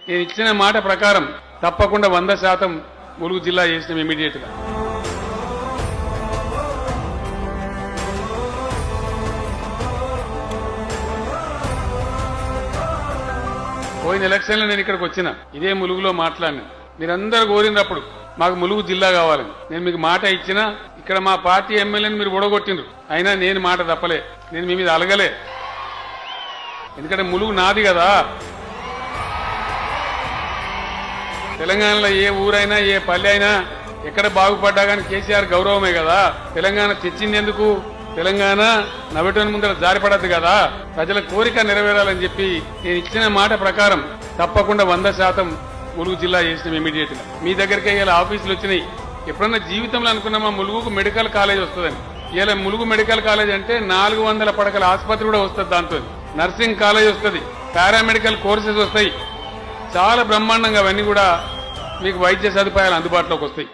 నేను ఇచ్చిన మాట ప్రకారం తప్పకుండా 100% ములుగు జిల్లా చేసినాం ఇమీడియట్ గా. పోయిన ఎలక్షన్లో నేను ఇక్కడికి వచ్చిన ఇదే ములుగులో మాట్లాడినా. మీరందరూ కోరినప్పుడు మాకు ములుగు జిల్లా కావాలని నేను మీకు మాట ఇచ్చినా. ఇక్కడ మా పార్టీ ఎమ్మెల్యేని మీరు ఓడగొట్టిండ్రు, అయినా నేను మాట తప్పలే, నేను మీ మీద అలగలే. ఎందుకంటే ములుగు నాది కదా. తెలంగాణలో ఏ ఊరైనా ఏ పల్లె అయినా ఎక్కడ బాగుపడ్డా కానీ కేసీఆర్ గౌరవమే కదా. తెలంగాణ తెచ్చింది ఎందుకు? తెలంగాణ నవ్వటం ముందర జారిపడద్దు కదా. ప్రజల కోరిక నెరవేరాలని చెప్పి నేను ఇచ్చిన మాట ప్రకారం తప్పకుండా 100% ములుగు జిల్లా చేసినాం ఇమీడియట్ గా. మీ దగ్గరికి ఇలా ఆఫీసులు వచ్చినాయి. ఎప్పుడన్నా జీవితంలో అనుకున్నామా ములుగుకు మెడికల్ కాలేజ్ వస్తుందని? ఇలా ములుగు మెడికల్ కాలేజ్ అంటే 400 పడకల ఆసుపత్రి కూడా వస్తుంది, దాంతో నర్సింగ్ కాలేజ్ వస్తుంది, పారామెడికల్ కోర్సెస్ వస్తాయి. చాలా బ్రహ్మాండంగా అవన్నీ కూడా మీకు వైద్య సదుపాయాలు అందుబాటులోకి వస్తాయి.